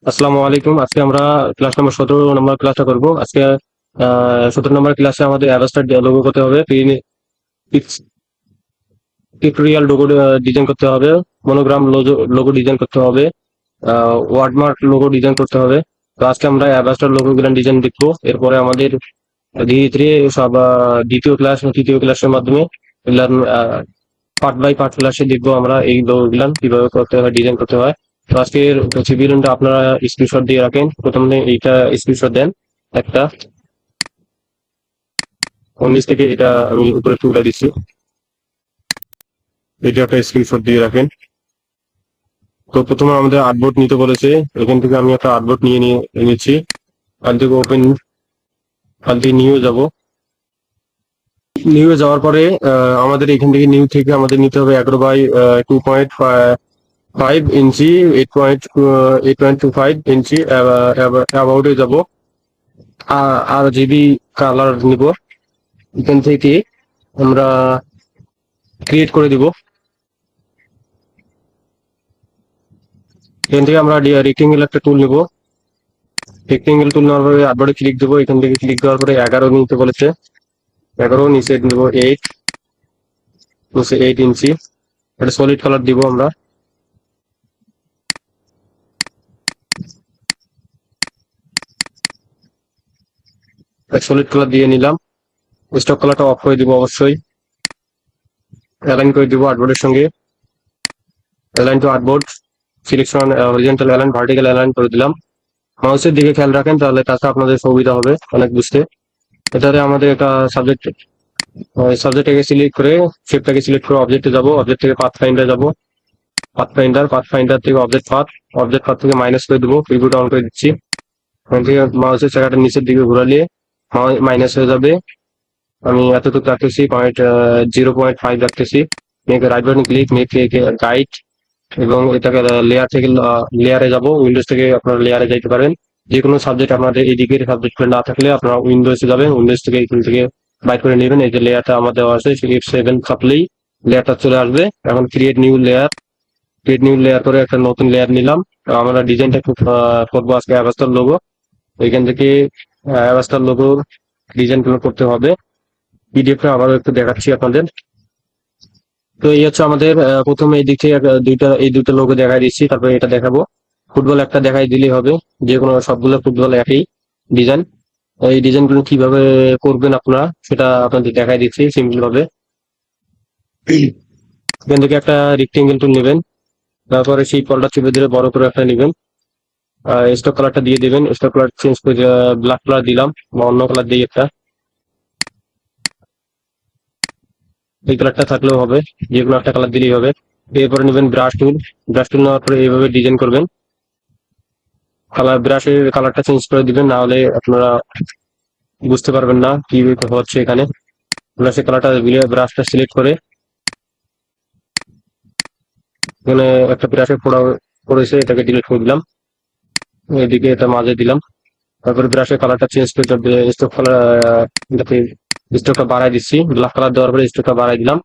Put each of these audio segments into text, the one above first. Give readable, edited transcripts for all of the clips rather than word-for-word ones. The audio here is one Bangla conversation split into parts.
আসসালামু আলাইকুম। আজকে আমরা ক্লাস নম্বর 17 নম্বর ক্লাসটা করব। আজকে 17 নম্বর ক্লাসে আমাদের অ্যাভাস্টার লোগো করতে হবে, পিক্টোরিয়াল লোগো ডিজাইন করতে হবে, মনোগ্রাম লোগো ডিজাইন করতে হবে, ওয়ার্ডমার্ক লোগো ডিজাইন করতে হবে। তো আজকে আমরা অ্যাভাস্টার লোগো গুলো ডিজাইন দেখবো। এরপরে আমাদের ধীরে ধীরে সব দ্বিতীয় ক্লাস ও তৃতীয় ক্লাসের মাধ্যমে পার্ট বাই পার্ট ক্লাসে দেখবো আমরা এই লোগো গুলান কিভাবে করতে হয়, ডিজাইন করতে হয়। তো আজকের ভিডিওটা আপনারা স্ক্রিনশট দিয়ে রাখেন। প্রথমে এইটা স্ক্রিনশট দেন একটা, নিচ থেকে এটা আমি উপরে তুলে দিচ্ছি। এটা একটা স্ক্রিনশট দিয়ে রাখেন। তো প্রথমে আমাদের আর্টবোর্ড নিতে বলেছে, এখান থেকে আমি একটা আর্টবোর্ড নিয়ে নিচ্ছি। আর থেকে ওপেন, আর থেকে নিউ যাব। নিউ যাওয়ার পরে আমাদের এখান থেকে নিউ থেকে আমাদের নিতে হবে 11/2.5 ইঞ্চি, 8.25 ইঞ্চি অ্যাবাউটে যাব। আর জিবি কালার নিব। এখান থেকে আমরা ক্রিয়েট করে দিব। এখান থেকে আমরা রেক্টেঙ্গেল একটা টুল নিব। রেক্টেঙ্গেল টুল নেওয়ার পরে আটবারে ক্লিক দেবো। এখান থেকে ক্লিক দেওয়ার পরে 11 নিতে বলেছে। 11 নিচে নেব 8, নিচে 8 ইঞ্চি। একটা সলিড কালার দিব আমরা। সলিড কালার দিয়ে নিলাম। স্টক কালারটা অফ করে দিব অবশ্যই। অ্যালাইন করে দিব আর্টবোর্ডের সঙ্গে। Align two artboard, selection horizontal align, vertical align করে দিলাম। মাউসের দিকে খেয়াল রাখেন, তাহলে কাজটা আপনাদের সুবিধা হবে অনেক বুঝতে। এটাতে আমাদের একটা সাবজেক্টটাকে সিলেক্ট করে, শেপটাকে সিলেক্ট করে অবজেক্টে যাব। অবজেক্ট থেকে পাথ ফাইন্ডার যাব। পাথ ফাইন্ডার থেকে অবজেক্ট পাথ থেকে মাইনাস করে দেবো। প্রিভিউটা অন করে দিচ্ছি। ওখান থেকে মাউসের চাকাটা নিচের দিকে ঘোরালে মাইনাস হয়ে যাবে। আমি এতটুকু রাখতেছি, 0.5 রাখতেছি। Make right button click, make guide, এবং এটাকে লেয়ার থেকে লেয়ারে যাব। উইন্ডোজ থেকে আপনারা লেয়ারে যাইতে পারেন। যে কোনো সাবজেক্ট আপনাদের এই দিকের সাবজেক্ট না থাকলে আপনারা উইন্ডোজে যাবেন। উইন্ডোজ থেকে এখান থেকে বাইর করে নেবেন। এই যে লেয়ারটা আমাদের দেওয়া আছে, F7 চাপলেই লেয়ারটা চলে আসবে। এখন ক্রিয়েট নিউ লেয়ার করে একটা নতুন লেয়ার নিলাম। আমরা ডিজাইনটা করবো আজকে অ্যাভাস্টার লোগো। এখান থেকে অ্যাভাস্টার লোগোর ডিজাইন গুলো করতে হবে। পিডিএফটা আবারও একটু দেখাচ্ছি আপনাদের। তো এই হচ্ছে আমাদের প্রথমে এই দিক থেকে এই দুটো লোগো দেখাই দিচ্ছি, তারপরে এটা দেখাবো। ফুটবল একটা দেখাই দিলেই হবে, যে কোনো সবগুলো ফুটবল একই ডিজাইন। এই ডিজাইন গুলো কিভাবে করবেন আপনারা সেটা আপনাদের দেখাই দিচ্ছি সিম্পল ভাবে। এখান থেকে একটা রেক্টেঙ্গেল টুল নেবেন, তারপরে সেই কলটা চেপে ধরে বড় করে একটা নেবেন। স্টক কালারটা দিয়ে দেবেন। স্টক কালার চেঞ্জ করে ব্ল্যাক কালার দিলাম, বা অন্য কালার দিয়ে একটা, এই কালারটা থাকলেও হবে, যে কোনো একটা কালার দিলেই হবে। এরপরে নেবেন ব্রাশ টুল নেওয়ার পরে এইভাবে ডিজাইন করবেন। ব্রাশের কালারটা চেঞ্জ করে দিবেন, না হলে আপনারা বুঝতে পারবেন না কি হচ্ছে এখানে। ব্রাশের কালারটা ব্রাশটা সিলেক্ট করে এখানে একটা ব্রাশে ফোড়া পড়েছে, এটাকে ডিলিট করে দিলাম। এদিকে এটা মাঝে দিলাম। তারপরে ব্রাশের কালারটা চেঞ্জ করে স্ট্রোক কালার, স্ট্রোকটা বাড়াই দিচ্ছি। ব্ল্যাক কালার দেওয়ার পরে স্ট্রোকটা বাড়াই দিলাম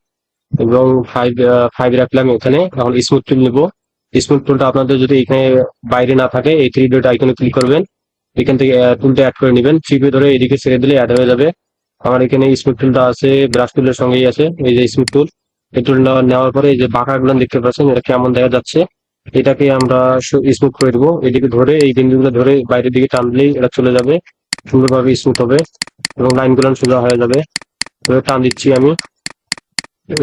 এবং ফাইভ রাখলাম এখানে। এখন স্মুথ টুল নিব। স্মুথ টুলটা আপনাদের যদি এখানে বাইরে না থাকে, এই থ্রি ডট আইকনে ক্লিক করবেন। এখান থেকে টুলটা অ্যাড করে নেবেন। চিপে ধরে এদিকে ছেড়ে দিলে অ্যাড হয়ে যাবে। আমার এখানে স্মুথ টুলটা আছে, ব্রাশ টুলের সঙ্গেই আছে। এই যে স্মুথ টুল, এই টুলটা নেওয়ার পরে এই যে বাঁকা গুলো দেখতে পাচ্ছেন, এটা কেমন দেখা যাচ্ছে, এটাকে আমরা স্মুথ করে দেবো। এদিকে ধরে এই বিন্দুগুলো ধরে বাইরের দিকে টানলেই এটা চলে যাবে, সুন্দরভাবে স্মুথ হবে এবং লাইনগুলো সোজা হয়ে যাবে। টান দিচ্ছি আমি,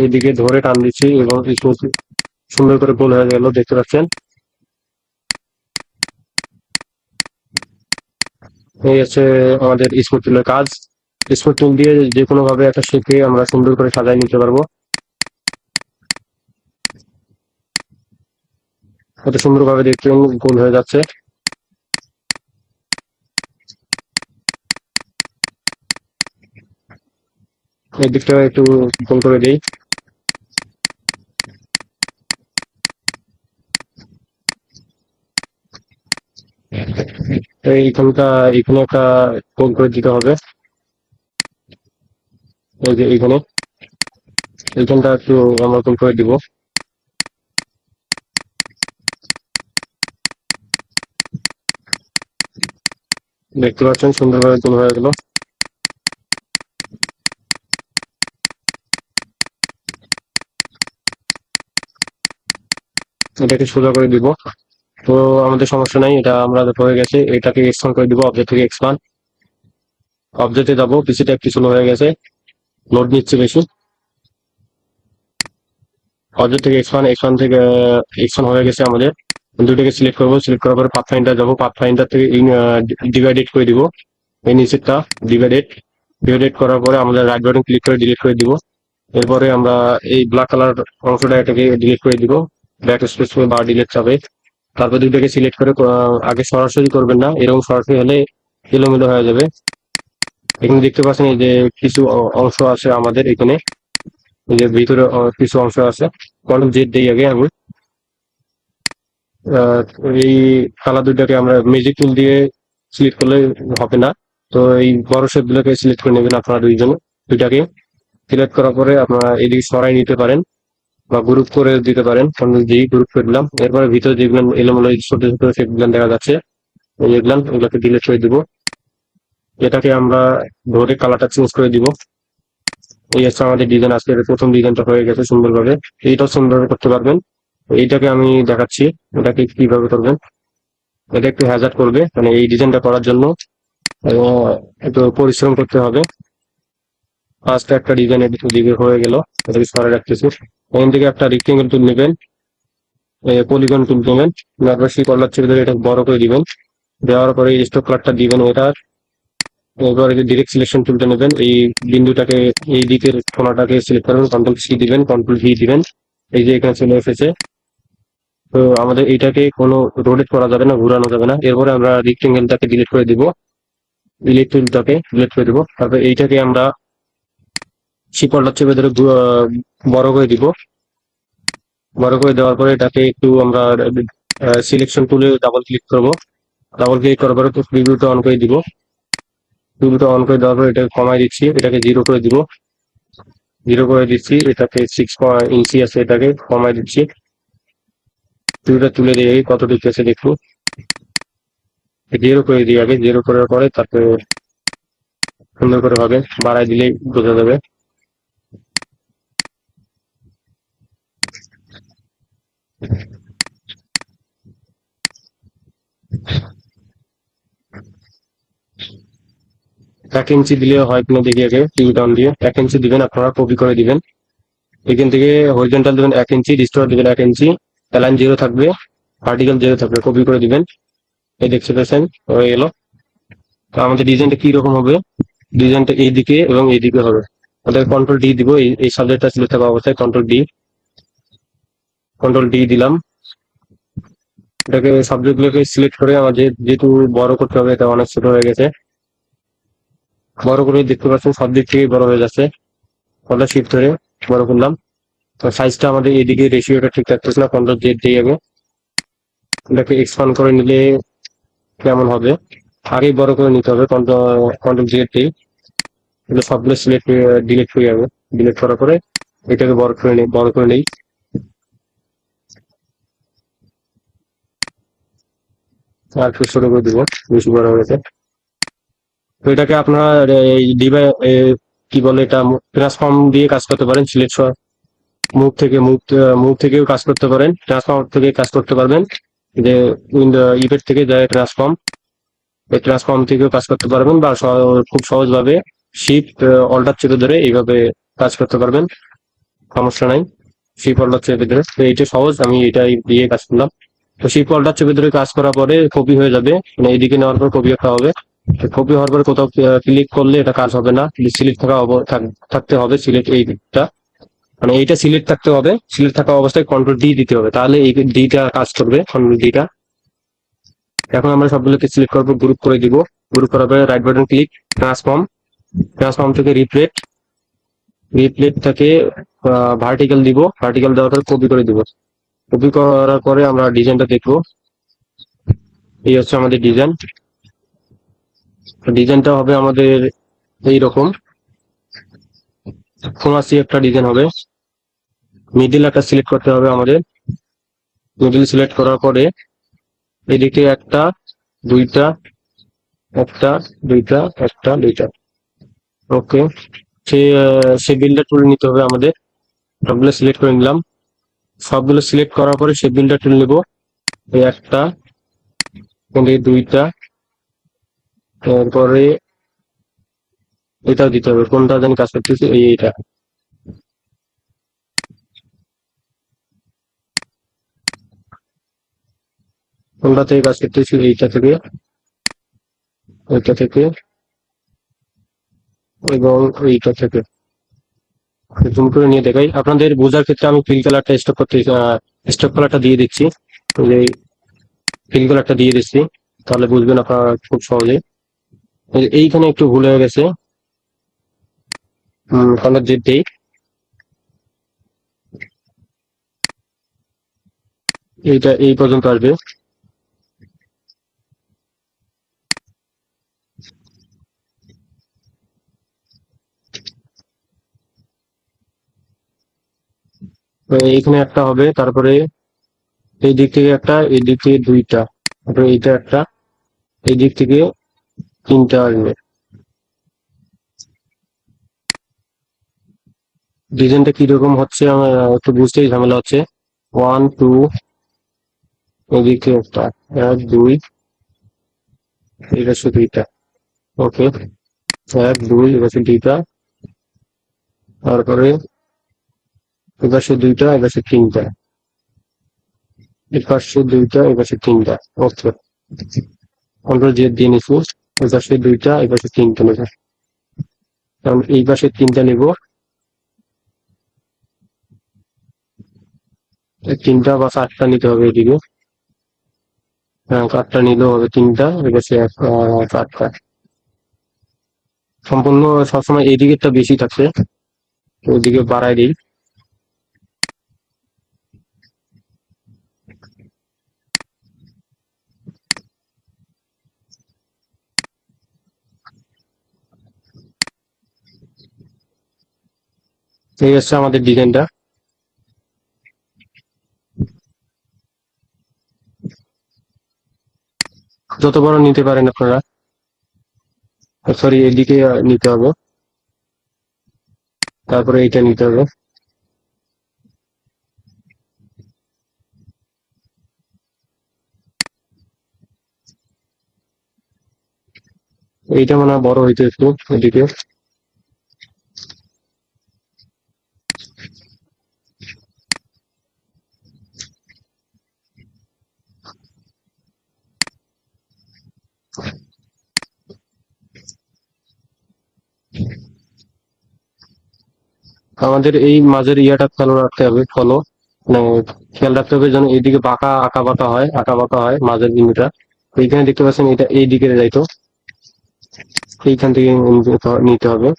এইদিকে ধরে টান দিচ্ছি এবং স্মুথ সুন্দর করে গোল হয়ে গেল, দেখতে পাচ্ছেন। এই হচ্ছে আমাদের স্মুথ টুলের কাজ। স্মুথ টুল দিয়ে যে কোনো ভাবে একটা শেপে আমরা সুন্দর করে সাজাই নিতে পারবো। কত সুন্দর ভাবে দেখতে গোল হয়ে যাচ্ছে। এই দিকটা একটু গোল করে দিই। এখানে একটা গোল করে দিতে হবে। এই যে এইখানটা একটু আমরা গোল করে দিব। দেখতে পাচ্ছেন সুন্দরভাবে জুম হয়ে গেল। এটাকে সোজা করে দিব। তো আমাদের সমস্যা নাই, এটা আমরা হয়ে গেছে। এটাকে এক্সপান্ড করে দিব, অবজেক্ট থেকে এক্সপান্ড। অবজেক্টে যাবো, পিসিটা একটু স্লো হয়ে গেছে, লোড নিচ্ছে বেশি। অবজেক্ট থেকে এক্সপান্ড, এক্সপান্ড থেকে এক্সপান্ড হয়ে গেছে আমাদের। দুইটাকে সিলেক্ট করবো, সিলেক্ট করার পরে পাথ ফাইন্ডার যাবো, পাথ ফাইন্ডার থেকে ডিভাইডেড করে দিব। এই নিচেরটা ডিভাইডেড, ডিভাইডেড করার পরে আমাদের রাইট বাটন ক্লিক করে ডিলিট করে দিব। এরপরে আমরা এই ব্ল্যাক কালার অংশটা এটাকে ডিলিট করে দিব, ব্যাক স্পেস বা ডিলিট চাপে। তারপর দুইটাকে সিলেক্ট করে আগে সরাসরি করবেন না, এরকম সরাসরি হলে এলোমেলো হয়ে যাবে। এখানে দেখতে পাচ্ছেন এই যে কিছু অংশ আছে আমাদের এখানে, এই যে ভিতরে কিছু অংশ আছে। কন্ট্রোল জেড দিই আগে আমি। আহ, এই কালার দুইটাকে আমরা ম্যাজিক টুল দিয়ে সিলেক্ট করলে হবে না, তো এই বড় শেপ গুলোকে সিলেক্ট করে নেবেন আপনারা দুইটাকে সিলেক্ট করার পরে আপনারা এদিকে সরাই নিতে পারেন বা গ্রুপ করে দিতে পারেন। কন্ট্রোল জি, গ্রুপ করে দিলাম। এরপরে ভিতরে যেগুলো এলোমেলো ছোট ছোট সেগুলো দেখা যাচ্ছে, এগুলান এগুলোকে ডিলিট করে দিব। এটাকে আমরা ধরে কালারটা চেঞ্জ করে দিব। এই হচ্ছে আমাদের ডিজাইন, আজকের প্রথম ডিজাইনটা হয়ে গেছে সুন্দরভাবে। এইটাও সুন্দরভাবে করতে পারবেন। এইটাকে আমি দেখাচ্ছি এটাকে কিভাবে করবেন। এটা একটু হ্যাজার্ড করবে, মানে এই ডিজাইনটা করার জন্য একটু পরিশ্রম করতে হবে। ফার্স্ট একটা ডিজাইন দিকে হয়ে গেল, এটাকে সরাই রাখতেছি। এখান থেকে একটা রেক্টেঙ্গেল টুল নেবেন, পলিগন টুল নেবেন, তারপর সেই কলার চেপে এটা বড় করে দিবেন। দেওয়ার পরে স্টক কালারটা দিবেন এটার। এবার ডিরেক্ট সিলেকশন টুলটা নেবেন, এই বিন্দুটাকে এই দিকের কোণাটাকে সিলেক্ট করবেন, কন্ট্রোল সি দিবেন, কন্ট্রোল ভি দিবেন। এই যে এখানে চলে এসেছে। তো আমাদের এইটাকে কোনো রোটেট করা যাবে না, ঘুরানো যাবে না। এরপরে আমরা রেক্টেঙ্গেলটাকে ডিলিট করে দিব, ডিলিট টুলটাকে ডিলিট করে দিব। তারপর এইটাকে আমরা শিকড়টা চেপে ধরে বড় করে দিব। বড় করে দেওয়ার পরে এটাকে একটু আমরা সিলেকশন টুলে ডাবল ক্লিক করব। ডাবল ক্লিক করার পরে প্রিভিউটা অন করে দিব। প্রিভিউটা অন করে দেওয়ার পরে এটাকে কমাই দিচ্ছি, এটাকে 0 করে দিব। 0 করে দিচ্ছি, এটাকে 6 ইঞ্চি আছে, এটাকে কমাই দিচ্ছি। প্রিভিউটা তুলে দিয়ে কতটুকু আছে দেখুন। 0 করে দিই আগে, 0 করার পরে তারপরে সুন্দর করে হবে, বাড়াই দিলেই বোঝা যাবে। এক ইঞ্চি দিলে হয় কিনা দেখি আগে, প্রিভিউটা অন দিয়ে 1 ইঞ্চি দিবেন, আপনারা কপি করে দিবেন। এখান থেকে হরিজন্টাল দিবেন 1 ইঞ্চি, ডিস্টোর দিবেন 1 ইঞ্চি, অ্যালাইন 0 থাকবে, ভার্টিক্যাল 0 থাকবে, কপি করে দিবেন। এই দেখতে পাচ্ছেন হয়ে গেল। তো আমাদের ডিজাইনটা কি রকম হবে, ডিজাইনটা এইদিকে এবং এইদিকে হবে। আমাদের কন্ট্রোল ডি দিব, এই সাবজেক্টটা সিলেক্ট থাকা অবস্থায় কন্ট্রোল ডি, কন্ট্রোল ডি দিলাম। এটাকে সাবজেক্ট গুলোকে সিলেক্ট করে আমাদের যেহেতু বড় করতে হবে, এটা অনেক ছোট হয়ে গেছে, বড় করে দেখতে পাচ্ছেন সব দিক থেকে বড় হয়ে যাচ্ছে। কন্ট্রোল শিফট ধরে বড় করলাম। তো সাইজটা আমাদের এইদিকে রেশিওটা ঠিক থাকতেছে না, কন্ট্রোল জেড দিয়ে যাবে। এটাকে এক্সপান্ড করে নিলে কেমন হবে, আগেই বড় করে নিতে হবে, কন্ট্রোল জেড দিয়ে এগুলো সবগুলো সিলেক্ট ডিলিট হয়ে যাবে। ডিলিট করার পরে এটাকে বড় করে নেই। আর একটু ছোট করে দিব, বেশি বড় হয়েছে। তো এটাকে আপনারা এই কি বলে এটা, ট্রান্সফর্ম দিয়ে কাজ করতে পারেন। সিলেক্ট মুভ থেকে মুভ থেকেও কাজ করতে পারেন, ট্রান্সফর্ম থেকে কাজ করতে পারবেন। যে ইফেক্ট থেকে যায় ট্রান্সফর্ম, এই ট্রান্সফর্ম থেকেও কাজ করতে পারবেন, বা খুব সহজভাবে শিফট অল্টার চেপে ধরে এইভাবে কাজ করতে পারবেন, সমস্যা নাই। শিফট অল্টার চেপে ধরে, তো এইটা সহজ, আমি এটাই দিয়ে কাজ করলাম। তো শিফট অল্টার চেপে ধরে কাজ করার পরে কপি হয়ে যাবে, মানে এইদিকে নেওয়ার পর কপি একটা হবে। কপি হওয়ার পরে কোথাও ক্লিক করলে এটা কাজ হবে না, সিলেক্ট থাকতে হবে, সিলেক্ট এই দিকটা, মানে এইটা সিলেক্ট থাকতে হবে। সিলেক্ট থাকা অবস্থায় কন্ট্রোল ডি দিতে হবে, তাহলে এই ডিটা কাজ করবে, কন্ট্রোল ডিটা। এখন আমরা সবগুলোকে সিলেক্ট করবো, গ্রুপ করে দিব। গ্রুপ করার পরে right button click, transform, transform থেকে রিপ্লেট, রিপ্লেট থেকে ভার্টিক্যাল দিব, ভার্টিক্যাল দেওয়ার পরে কপি করে দিব। কপি করার পরে আমরা ডিজাইনটা দেখবো। এই হচ্ছে আমাদের ডিজাইন। ডিজাইনটা হবে আমাদের এইরকম, ফোনাসি একটা ডিজাইন হবে। মিডিল একটা সিলেক্ট করতে হবে আমাদের। মিডিল সিলেক্ট করার পরে এদিকে একটা, দুইটা, একটা, দুইটা, একটা, দুইটা। ওকে, সে বিল্ডার টুল নিতে হবে আমাদের। সবগুলো সিলেক্ট করে নিলাম। সবগুলো সিলেক্ট করার পরে সে বিল্ডার টুল নেবো। এই একটা, এই দুইটা, তারপরে এটাও দিতে হবে। কোনটা জানি কাজ করতেছি, এইটা। কোনটা থেকে কাজ করতেছি, এইটা থেকে, ওইটা থেকে, এবং এইটা থেকে। জুম করে নিয়ে দেখাই আপনাদের বোঝার ক্ষেত্রে। আমি ফিল কালারটা স্টক কালারটা দিয়ে দিচ্ছি। যে ফিল কালারটা দিয়ে দিচ্ছি, তাহলে বুঝবেন আপনারা খুব সহজে। এইখানে একটু ভুল হয়ে গেছে। কালার জেড দেই, এইটা এই পর্যন্ত আসবে। এইখানে একটা হবে, তারপরে এই দিক থেকে একটা, এই দিক থেকে দুইটা, তারপরে এইটা একটা, এই দিক থেকে তিনটা আসবে। ডিজাইনটা কিরকম হচ্ছে আমার একটু বুঝতেই ঝামেলা হচ্ছে। ওয়ান টু, এদিকে একটা, এক দুই, এটা শুধু দুইটা। ওকে, এক দুই, এটা শুধু দুইটা, তারপরে এপাশে দুইটা, এপাশে তিনটা, এপাশে দুইটা, এপাশে তিনটা। ওকে, কন্ট্রোল জেড দিয়ে নিচ্ছি। এপাশে দুইটা, এপাশে তিনটা নেবো। কারণ এই পাশে তিনটা নেবো, তিনটা বা চারটা নিতে হবে এদিকে। হ্যাঁ, চারটা নিলেও হবে, তিনটা, এপাশে চারটা। সম্পূর্ণ সবসময় এই দিকেরটা বেশি থাকছে, ওইদিকে বাড়াই দিই। এই হচ্ছে আমাদের ডিজাইনটা। যত বড় নিতে পারেন আপনারা। সরি, এদিকে নিতে হবে, তারপরে এইটা নিতে হবে। এইটা মনে হয় বড় হইতে একটু, এদিকে। আমাদের এই মাঝের ইয়াটা ফলো রাখতে হবে, ফলো মানে খেয়াল রাখতে হবে যেন এইদিকে বাঁকা আঁকা বাঁকা হয়, আঁকা বাঁকা হয় মাঝের বিন্দুটা। এইখানে দেখতে পাচ্ছেন, এটা এই দিকে যাইতো, এইখান থেকে নিতে হবে।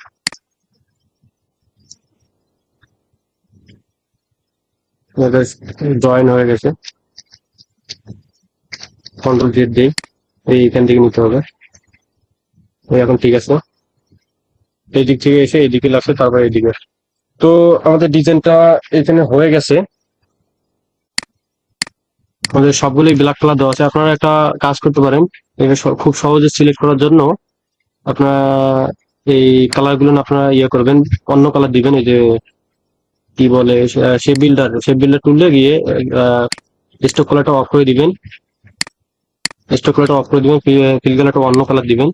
জয়েন হয়ে গেছে, কন্ট্রোল জেড দিই, এইখান থেকে নিতে হবে। এখন ঠিক আছে, এই দিক থেকে এসে এইদিকে লাগছে, তারপর এইদিকে। তো আমাদের ডিজাইনটা এখানে হয়ে গেছে। আমাদের সবগুলোই ব্ল্যাক কালার দেওয়া আছে। আপনারা একটা কাজ করতে পারেন, এটা খুব সহজে সিলেক্ট করার জন্য আপনারা এই কালার গুলো আপনারা ইয়ে করবেন, অন্য কালার দিবেন। এই যে কি বলে, শেপ বিল্ডার টুলে গিয়ে স্টক কালারটা অফ করে দিবেন। স্টক কালারটা অফ করে দিবেন, ফিল কালারটা অন্য কালার দিবেন।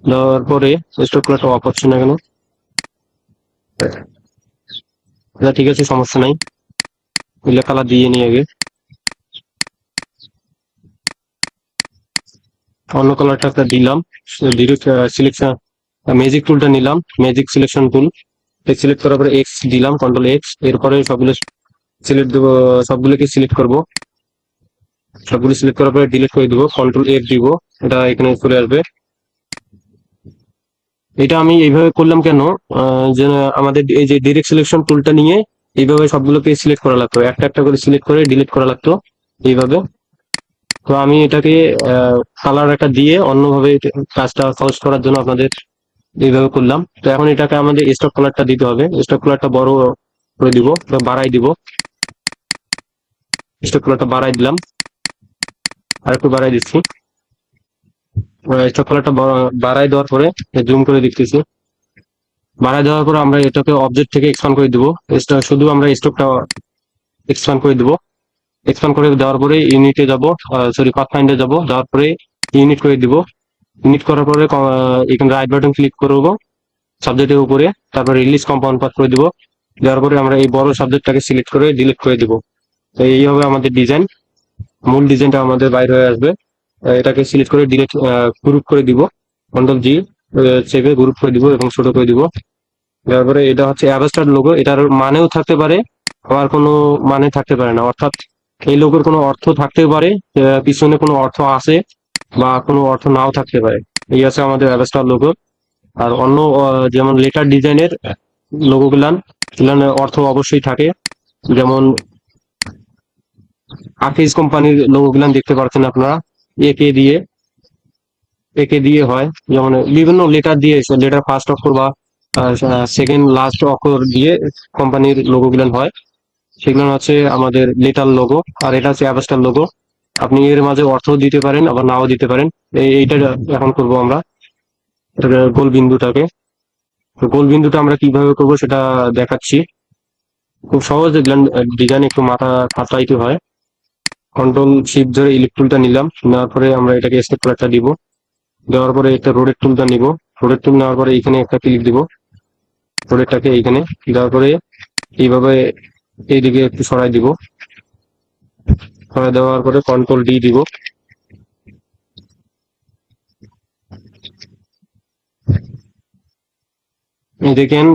দেওয়ার পরে স্টক কালারটা অফ হচ্ছে না কেন? এটা ঠিক আছে, সমস্যা নাই। এগুলো কালার দিয়ে নিয়ে আগে অন্য কালারটা একটা দিলাম। ডিরেক্ট সিলেকশন, ম্যাজিক টুলটা নিলাম, ম্যাজিক সিলেকশন টুল। সিলেক্ট করার পরে এক্স দিলাম, কন্ট্রোল এক্স। এরপরে সবগুলো সিলেক্ট দেবো, সবগুলোকে সিলেক্ট করব। সবগুলো সিলেক্ট করার পরে ডিলিট করে দিব, কন্ট্রোল এফ দিব, এটা এখানে চলে আসবে। এটা আমি এইভাবে করলাম কেন, যে আমাদের এই যে ডিরেক্ট সিলেকশন টুলটা নিয়ে এইভাবে সবগুলোকে সিলেক্ট করা লাগতো, একটা একটা করে সিলেক্ট করে ডিলিট করা লাগতো এইভাবে। তো আমি এটাকে কালার একটা দিয়ে অন্যভাবে কাজটা সহজ করার জন্য আপনাদের এইভাবে করলাম। তো এখন এটাকে আমাদের স্টক কালারটা দিতে হবে। স্টক কালারটা বড় করে দিব বা বাড়াই দিব। স্টক কালারটা বাড়াই দিলাম, আর একটু বাড়াই দিচ্ছি। স্টক কালারটা বাড়াই দেওয়ার পরে জুম করে দেখতেছি। বাড়াই দেওয়ার পরে আমরা এটাকে অবজেক্ট থেকে এক্সপান্ড করে দিব। শুধু আমরা স্টকটা এক্সপান্ড করে দিব। এক্সপান্ড করে দেওয়ার পরে ইউনিটে যাব, সরি পাথ ফাইন্ডার যাব, যাওয়ার পরে ইউনিট করে দিব। ইউনিট করার পরে এখানে রাইট বাটন ক্লিক করব সাবজেক্টের উপরে, তারপরে রিলিজ কম্পাউন্ড পাথ করে দিব। দেওয়ার পরে আমরা এই বড় সাবজেক্টটাকে সিলেক্ট করে ডিলিট করে দিব। তো এই হবে আমাদের ডিজাইন। মূল ডিজাইনটা আমাদের বাইরে হয়ে আসবে। এটাকে সিলেক্ট করে ডিলিট গ্রুপ করে দিব, কন্ট্রোল জি চেপে গ্রুপ করে দিব এবং ছোট করে দিব। তারপরে এটা হচ্ছে অ্যাভাস্টার লোগো। এটার মানেও থাকতে পারে, আবার কোনো মানে থাকতে পারে না। অর্থাৎ এই লোগোর কোনো অর্থ থাকতে পারে, পিছনে কোনো অর্থ আছে বা কোনো অর্থ নাও থাকতে পারে। এই আছে আমাদের অ্যাভাস্টার লোগো। আর অন্য যেমন লেটার ডিজাইনের লোগো গুলানের অর্থ অবশ্যই থাকে। যেমন আকিজ কোম্পানির লোগো গুলান দেখতে পাচ্ছেন আপনারা, একে দিয়ে একে দিয়ে হয়। যেমন বিভিন্ন লেটার দিয়ে, লেটার ফার্স্ট অক্ষর বা সেকেন্ড লাস্ট অক্ষর দিয়ে কোম্পানির লোগো গুলান হয়। সেগুলো হচ্ছে আমাদের লেটার লোগো। আর এটা হচ্ছে অ্যাভাস্টার লোগো। আপনি এর মাঝে অর্থ দিতে পারেন, আবার নাও দিতে পারেন। এইটা এখন করব আমরা, গোল বিন্দুটাকে। তো গোল বিন্দুটা আমরা কিভাবে করব সেটা দেখাচ্ছি। খুব সহজ, দেখলেন ডিজাইন একটু মাথা খাটাইতে হয়। কন্ট্রোল শিফট ধরে ইলেক্ট টুলটা নিলাম, নেওয়ার পরে আমরা এটাকে স্টেপ কালারটা দিব। দেওয়ার পরে একটা রোডের টুলটা নিব। রোডের টুল নেওয়ার পরে এখানে একটা ক্লিক দিব, রোডেরটাকে এইখানে দেওয়ার পরে এইভাবে এইদিকে একটু সরাই দিব। সরাই দেওয়ার পরে কন্ট্রোল ডি দিব। দেখেন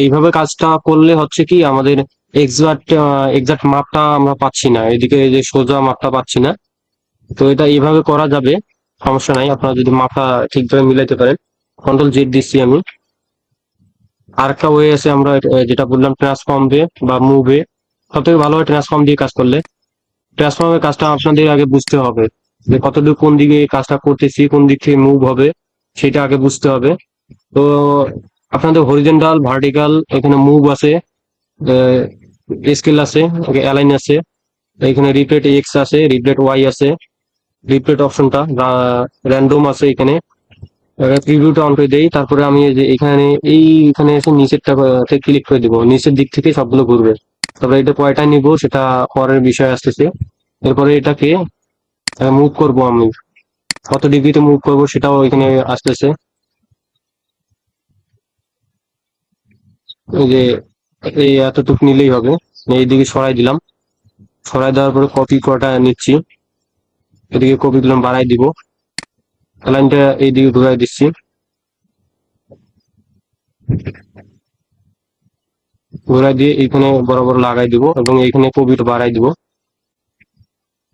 এইভাবে কাজটা করলে হচ্ছে কি, আমাদের এক্সাক্ট মাপটা আমরা পাচ্ছি না, এদিকে এই যে সোজা মাপটা পাচ্ছি না। তো এটা এইভাবে করা যাবে, সমস্যা নাই, আপনারা যদি মাপটা ঠিকভাবে মিলাইতে পারেন। কন্ট্রোল জেড দিচ্ছি আমি। আর একটা ওয়ে আছে, আমরা যেটা বললাম ট্রান্সফর্ম দিয়ে বা মুভে। সব থেকে ভালো হয় ট্রান্সফর্ম দিয়ে কাজ করলে। ট্রান্সফর্মের কাজটা আপনাদের আগে বুঝতে হবে, যে কতটুকু কোন দিকে এই কাজটা করতেছি, কোন দিক থেকে মুভ হবে সেটা আগে বুঝতে হবে। তো আপনাদের হরিজেন্টাল, ভার্টিক্যাল, এখানে মুভ আছে, স্কেল আছে, অ্যালাইন আছে, এখানে রিপ্লেট এক্স আছে, রিপ্লেট ওয়াই আছে, রিপ্লেট অপশনটা র্যান্ডম আছে এখানে। প্রিভিউটা অন করে দেই, তারপরে আমি এই যে এখানে এসে নিচেরটা ক্লিক করে দিব, নিচের দিক থেকে সবগুলো ঘুরবে। তারপরে এটা কয়টা নিব সেটা পরের বিষয় আসতেছে। এরপরে এটাকে মুভ করব আমি, কত ডিগ্রিতে মুভ করব সেটাও এখানে আসতেছে। এই যে এই এতটুকু নিলেই হবে। এইদিকে সরাই দিলাম, সরাই দেওয়ার পরে কপি করাটা নিচ্ছি, এদিকে কপি দিলাম, বাড়াই দিব, লাইনটা এইদিকে ঘুরাই দিচ্ছি। ঘুরাই দিয়ে এখানে বরাবর লাগাই দিব এবং এইখানে কপিটা বাড়াই দিব,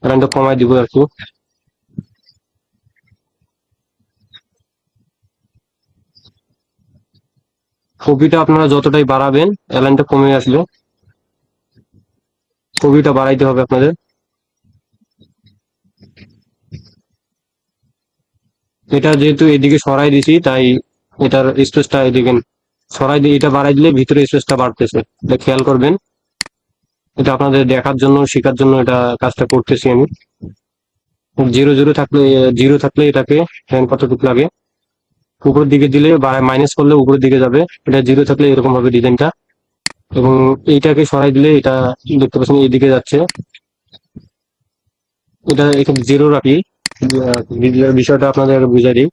লাইনটা কমাই দিব একটু। কপিটা আপনারা যতটাই বাড়াবেন লাইনটা কমে আসবে, কপিটা বাড়াইতে হবে আপনাদের। এটা যেহেতু এদিকে সরাই দিছি, তাই এটার স্পেসটা এদিকে সরাই দিয়ে এটা বাড়াই দিলে ভিতরে স্পেসটা বাড়তেছে, এটা খেয়াল করবেন। এটা আপনাদের দেখার জন্য, শেখার জন্য এটা কাজটা করতেছি আমি। জিরো থাকলে এটাকে ফ্যান কতটুকু লাগে, উপরের দিকে দিলে মাইনাস করলে উপরের দিকে যাবে। এটা জিরো থাকলে এরকম হবে ডিজাইনটা। এবং এইটাকে সরাই দিলে এটা দেখতে পাচ্ছেন এইদিকে যাচ্ছে। এটা এখানে জিরো রাখি, বিষয়টা আপনাদের বুঝাই দিই।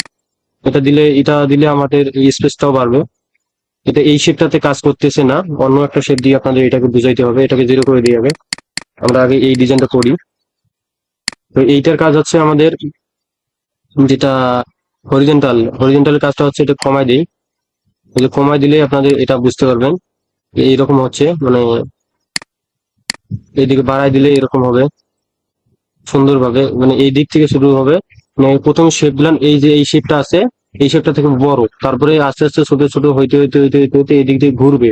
এটা দিলে আমাদের স্পেসটাও বাড়বে। এটা এই শেপটাতে কাজ করতেছে না, অন্য একটা শেপ দিয়ে আপনাদের এটাকে বুঝাইতে হবে, এটাকে জিরো করে দিয়ে হবে। আমরা আগে এই ডিজাইনটা করি। তো এইটার কাজ হচ্ছে আমাদের, যেটা হরিজেন্টালের কাজটা হচ্ছে এটা কমাই দিই। এই যে কমাই দিলে আপনাদের এটা বুঝতে পারবেন এইরকম হচ্ছে, মানে এইদিকে বাড়াই দিলে এরকম হবে সুন্দরভাবে, মানে এই দিক থেকে শুরু হবে। মানে প্রথমে শেপ দিলাম, এই যে এই শেপটা আছে, এই শেপটা থেকে বড়, তারপরে আস্তে আস্তে ছোট ছোট হইতে হইতে হইতে হইতে হইতে এদিক দিয়ে ঘুরবে,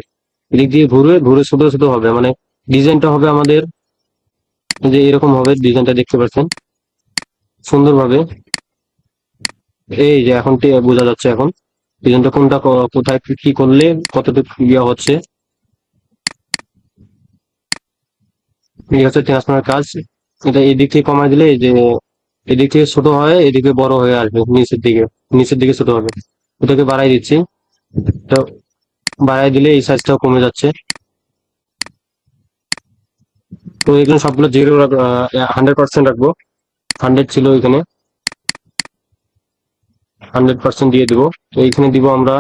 এদিক দিয়ে ঘুরে ঘুরে ছোট ছোট হবে, মানে ডিজাইনটা হবে আমাদের যে এরকম হবে। ডিজাইনটা দেখতে পাচ্ছেন সুন্দরভাবে, এই যে এখন বোঝা যাচ্ছে এখন ডিজাইনটা কোনটা কোথায় কি করলে কতটুকু ইয়ে হচ্ছে। এই হচ্ছে ট্রান্সফার কাজ। এটা এই দিক থেকে কমাই দিলে এই যে এদিক থেকে ছোট হয়, এদিকে বড় হয়ে আসবে, নিচের দিকে ছোট হবে। এটাকে বাড়াই দিচ্ছি। এটা বাড়াই দিলে এই সাইজটাও কমে যাচ্ছে। তো এগুলো সবগুলো 100% রাখবো। 100 ছিল এখানে, 100% দিয়ে দিব। তো এইখানে দিব আমরা,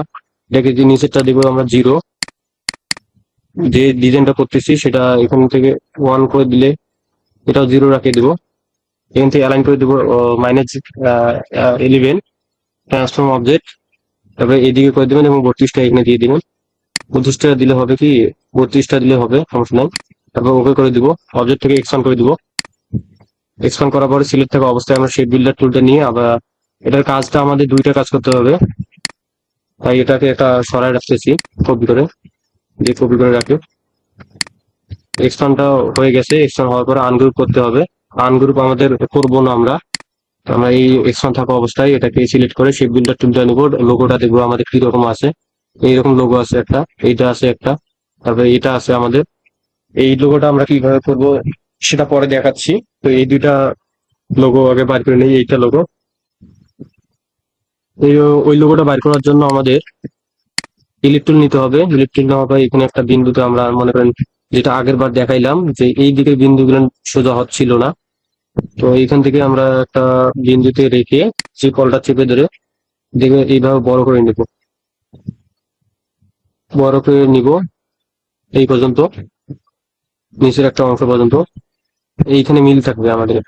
এটাকে যে নিচেরটা দিব আমরা 0। যে ডিজাইনটা করতেছি সেটা এখান থেকে 1 করে দিলে এটাও 0 রাখিয়ে দিব। এখান থেকে অ্যালাইন করে দিব -11 ট্রান্সফর্ম অবজেক্ট। তারপরে এইদিকে করে দিবেন এবং 32টা এখানে দিয়ে দিবেন। 32টা দিলে হবে কি, 32টা দিলে হবে, সমস্যা নাই। তারপর ওকে করে দিব, অবজেক্ট থেকে এক্সপান্ড করে দিব। এক্সপান্ড করার পরে সিলেক্ট থাকা অবস্থায় আমরা শেপ বিল্ডার টুলটা নিয়ে আবার এটার কাজটা আমাদের দুইটা কাজ করতে হবে। তাই এটাকে একটা সরাই রাখতেছি কপি করে, যে কপি করে রাখি। এক্সপান্ডটা হয়ে গেছে, এক্সপান্ড হওয়ার পরে আনগ্রুপ করতে হবে। আনগ্রুপ আমাদের করবো না আমরা, আমরা এই এক্সপান্ড থাকা অবস্থায় এটাকে সিলেক্ট করে শেপ বিল্ডার টুলটা নিব। লোগোটা দেখবো আমাদের কি রকম আছে। এইরকম লোগো আছে একটা, এইটা আছে একটা, তারপরে এটা আছে আমাদের। এই লোগোটা আমরা কিভাবে করবো সেটা পরে দেখাচ্ছি। তো এই দুইটা লোগো আগে বার করে নিই। এইটা লোগো, ওই লোগোটা বার করার জন্য আমাদের ইলেকট্রন নিতে হবে। ইলেকট্রন নেওয়ার পর এখানে একটা বিন্দুতে আমরা মনে করেন, যেটা আগের বার দেখাইলাম যে এই দিকের বিন্দুগুলো সোজা হচ্ছিল না, তো এইখান থেকে আমরা একটা বিন্দুতে রেখে যে কলটা চেপে ধরে দেখবে এইভাবে বড় করে নিব, বড় করে নিব এই পর্যন্ত, নিচের একটা অংশ পর্যন্ত। এইখানে মিল থাকবে আমাদের,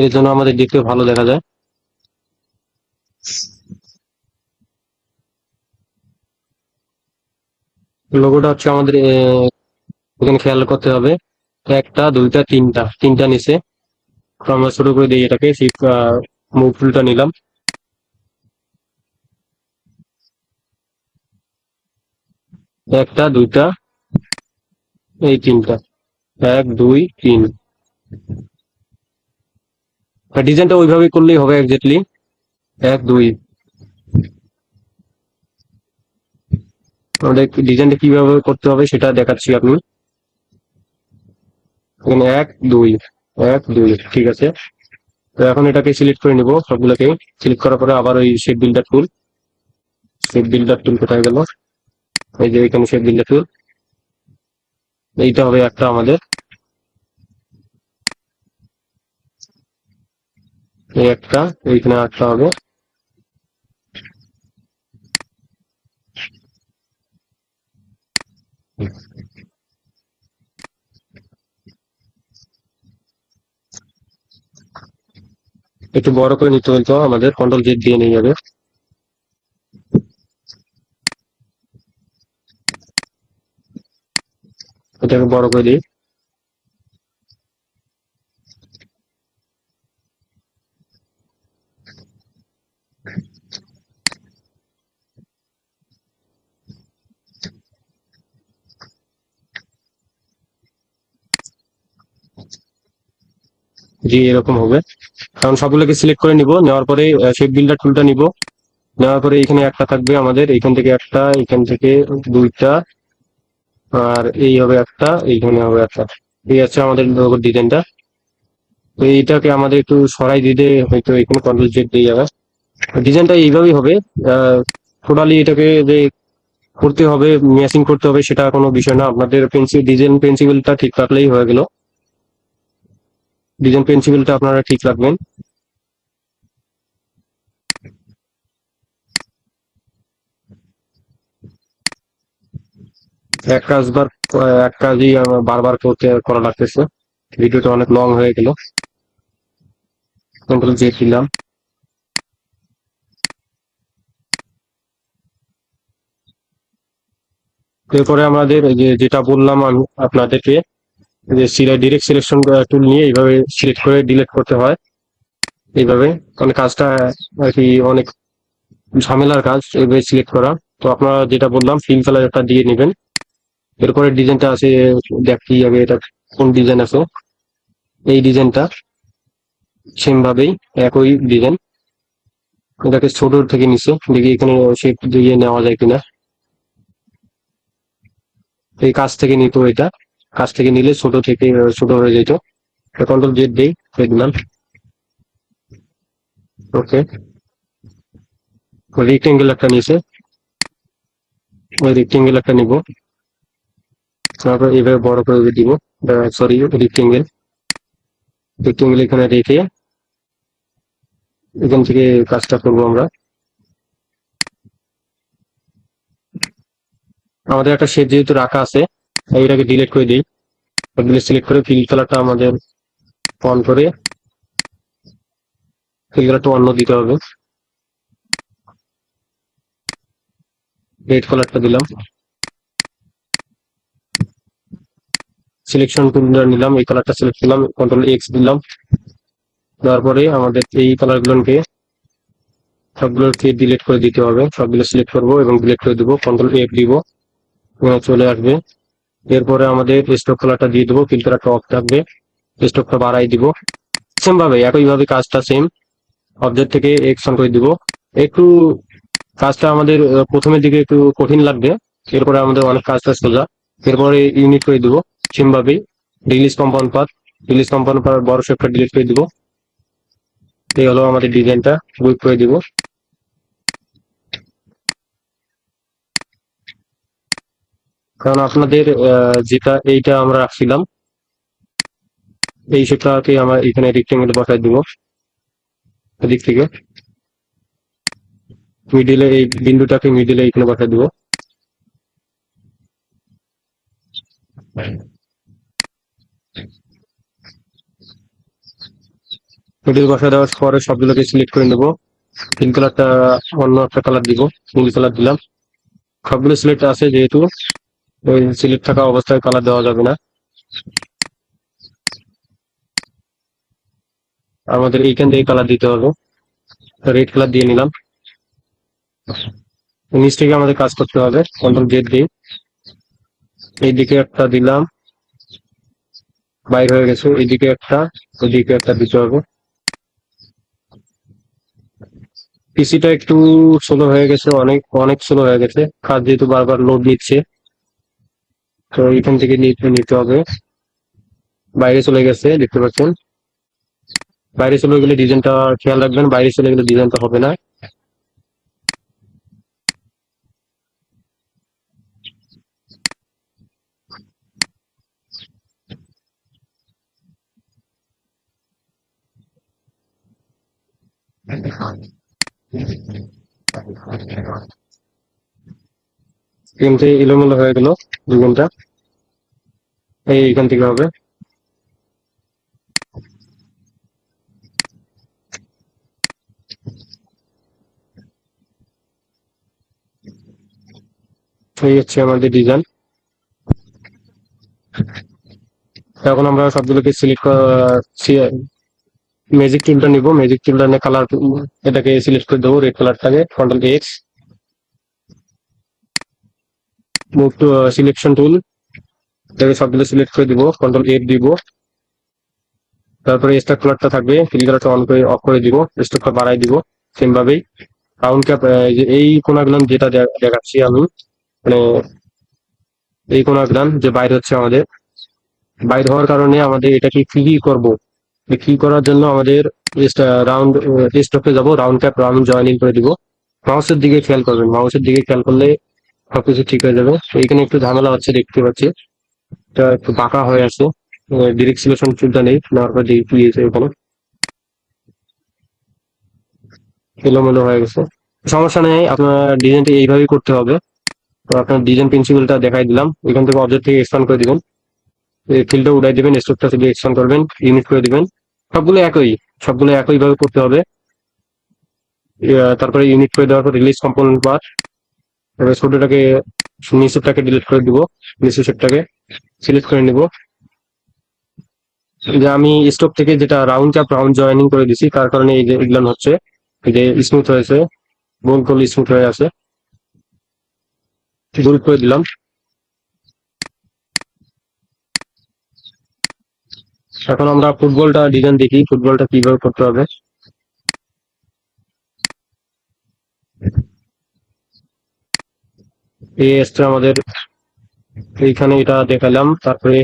এর জন্য আমাদের দেখতে ভালো দেখা যায়। লোগোটা হচ্ছে আমাদের এখানে খেয়াল করতে হবে, একটা দুইটা তিনটা, তিনটা নিচে। তো আমরা ছোট করে দিই এটাকে, মুভ টুলটা নিলাম। একটা দুইটা, এই তিনটা, 1 2 3। ডিজাইনটা ওইভাবেই করলেই হবে একজাক্টলি, 1 2। আমাদের ডিজাইনটা কিভাবে করতে হবে সেটা দেখাচ্ছি আপনি। এখানে 1 2 ঠিক আছে। তো এখন এটাকে সিলেক্ট করে নিব, সবগুলোকে সিলেক্ট করার পরে আবার ওই শেপ বিল্ডার টুল কোথায় গেল, এই যে এখানে শেপ বিল্ডার টুল, এইটা হবে একটা আমাদের, এই একটা, এইখানে একটা হবে। একটু বড় করে নিতে হতো আমাদের, কন্ট্রোল Z দিয়ে নিয়ে যাবে। এটাকে বড় করে দিই। জি, এরকম হবে। কারণ সবগুলোকে সিলেক্ট করে নিব, নেওয়ার পরে শেপ বিল্ডার টুলটা নিব। নেওয়ার পরে এখানে একটা থাকবে আমাদের, এখান থেকে একটা, এখান থেকে দুইটা, আর এই হবে একটা, এইখানে হবে একটা। এই আছে আমাদের লোগোর ডিজাইনটা। তো এইটাকে আমাদের একটু সরাই দিতে হয়তো এখানে কন্ট্রোল Z দিয়ে যাবে। ডিজাইনটা এইভাবেই হবে। টোটালি এটাকে যে করতে হবে, ম্যাচিং করতে হবে সেটা কোনো বিষয় না। আপনাদের পেন্সিলটা ঠিক রাখলেই হয়ে গেল। ডিজাইন পেন্সিলটা আপনারা ঠিক রাখবেন। এক কাজই আমার বারবার করা লাগতেছে। ভিডিওটা অনেক লং হয়ে গেল। কন্ট্রোল Z দিলাম। এরপরে আমাদের যেটা বললাম আমি আপনাদেরকে, যে ডিরেক্ট সিলেকশন টুল নিয়ে এইভাবে সিলেক্ট করে ডিলিট করতে হয়। এইভাবে মানে কাজটা আর কি অনেক ঝামেলার কাজ, এইভাবে সিলেক্ট করা। তো আপনারা যেটা বললাম ফিল কালার একটা দিয়ে নেবেন। এরপরে ডিজাইনটা আছে, দেখি আগে এটা কোন ডিজাইন আছে। এই ডিজাইনটা সেম ভাবেই একই ডিজাইন, এটাকে ছোট থেকে নিচে দেখি এখানে শেপ দিয়ে নেওয়া যায় কিনা। এই কাজ থেকে নিত, এটা কাজ থেকে নিলে ছোট থেকে ছোট হয়ে যেত। কন্ট্রোল Z দিই, দিলাম। ওকে, রেক্টেঙ্গেল একটা নিয়েছে, ওই রেক্টেঙ্গেল একটা নিব, তারপর এইভাবে বড় করে দিব, সরি রেক্টেঙ্গেল, রেক্টেঙ্গেল এখানে রেখে এখান থেকে কাজটা করবো আমরা। আমাদের একটা শেড যেহেতু রাখা আছে, এটাকে ডিলিট করে দিই, সিলেক্ট করে ফিল কালারটা আমাদের অন করে ফিল কালারটা অন্য দিতে হবে, রেড কালারটা দিলাম, সিলেকশন টুলটা নিলাম, এই কালারটা সিলেক্ট করলাম, কন্ট্রোল এক্স দিলাম, তারপরে আমাদের এই কালার গুলোকে সবগুলোকে ডিলিট করে দিতে হবে, সবগুলো সিলেক্ট করবো এবং ডিলিট করে দিব, কন্ট্রোল এফ দিব, চলে আসবে। এরপরে আমাদের স্টক কালারটা দিয়ে দেবো, ফিল কালারটা অফ থাকবে, স্টকটা বাড়াই দিব, সেম ভাবে একইভাবে কাজটা সেম, অবজেক্ট থেকে এক্স অন করে দিব। একটু কাজটা আমাদের প্রথমের দিকে একটু কঠিন লাগবে, এরপরে আমাদের অনেক কাজটা সোজা। এরপরে ইউনিট করে দিব সেম ভাবেই, release compound path, release compound path বড় শেপটা ডিলিট করে দিব। এই হলো আমাদের ডিজাইনটা, বুক করে দিব। কারণ আপনাদের যেটা এইটা আমরা রাখছিলাম, এই শেপটাকে আমরা এখানে রেক্টেঙ্গেল বসাই দিব, এদিক থেকে মিডিলে এই বিন্দুটাকে মিডিলে এখানে বসাই দিব। মিডিল বসাই দেওয়ার পরে সবগুলোকে সিলেক্ট করে নেবো, পিঙ্ক কালারটা অন্য একটা কালার দিব, নীল কালার দিলাম। সবগুলো সিলেক্ট আছে যেহেতু, ওই সিলেক্ট থাকা অবস্থায় কালার দেওয়া যাবে না, আমাদের এইখান থেকে কালার দিতে হবে, রেড কালার দিয়ে নিলাম। নিচ থেকে আমাদের কাজ করতে হবে, কন্ট্রোল জেড দিই, এইদিকে একটা দিলাম, বাইর হয়ে গেছে, এইদিকে একটা, ওইদিকে একটা দিতে হবে। পিসিটা একটু স্লো হয়ে গেছে, অনেক অনেক স্লো হয়ে গেছে, কাজ যেহেতু বারবার লোড নিচ্ছে, তো এখান থেকে নিতে হবে। বাইরে চলে গেছে দেখতে পাচ্ছেন, বাইরে চলে গেলে ডিজাইনটা খেয়াল রাখবেন, বাইরে চলে গেলে ডিজাইনটা হবে না। কিন্তু এলোমেলো হয়ে গেল ডিজাইনটা, এইখান থেকে হবে। এই হচ্ছে আমাদের ডিজাইন। এখন আমরা সবগুলোকে সিলেক্ট ম্যাজিক টুলটা নিব, ম্যাজিক টুলটা নিয়ে কালার এটাকে সিলেক্ট করে দেবো, রেড কালারটাকে control X, move to selection tool, এটাকে সবগুলো সিলেক্ট করে দিব, কন্ট্রোল এফ দিব। তারপরে স্টক কালারটা থাকবে, ফিল কালারটা অন করে অফ করে দিব, স্টকটা বাড়াই দিব সেম ভাবেই। রাউন্ড ক্যাপ এই কোনাগুলো যেটা দেখাচ্ছি আমি, মানে এই কোনাগুলো যে বাইরে হচ্ছে আমাদের, বাইরে হওয়ার কারণে আমাদের এটাকে ফ্রি করব, ফ্রি করার জন্য আমাদের রাউন্ড স্টকে যাব, রাউন্ড ক্যাপ রাউন্ড জয়েনিং করে দিব। মাউসের দিকে খেয়াল করবেন, মাউসের দিকে খেয়াল করলে সবকিছু ঠিক হয়ে যাবে। এইখানে একটু ঝামেলা হচ্ছে দেখতে পাচ্ছি, এটা একটু বাঁকা হয়ে আছে, ডিরেক্ট সিলেকশন টুলটা নেই, নেওয়ার পর ডিরেক্ট দিয়েছে এখানে এলোমেলো হয়ে গেছে। সমস্যা নেই, আপনার ডিজাইনটা এইভাবেই করতে হবে। তো আপনার ডিজাইন প্রিন্সিপালটা দেখাই দিলাম, এখান থেকে অবজেক্ট থেকে এক্সপান্ড করে দিবেন, ফিল্ডটা উঠাই দিবেন, স্ট্রোকটা থেকে এক্সপান্ড করবেন, ইউনিট করে দিবেন, সবগুলো একই, সবগুলো একই ভাবে করতে হবে। তারপরে ইউনিট করে দেওয়ার পর রিলিজ কম্পোনেন্ট পাথ, এবার ছোটটাকে নিচেরটাকে ডিলিট করে দিব, নিচের শেপটাকে সিলেক্ট করে নিব। যে আমি স্টক থেকে যেটা রাউন্ড ক্যাপ রাউন্ড জয়েনিং করে দিছি, তার কারণে এই যে এগুলো হচ্ছে, এই যে স্মুথ হয়েছে, গোল গোল স্মুথ হয়ে আছে, দূর করে দিলাম। এখন আমরা ফুটবলটা ডিজাইন দেখি, ফুটবলটা কিভাবে করতে হবে। এই এসছে আমাদের এইখানে, এটা দেখালাম। তারপরে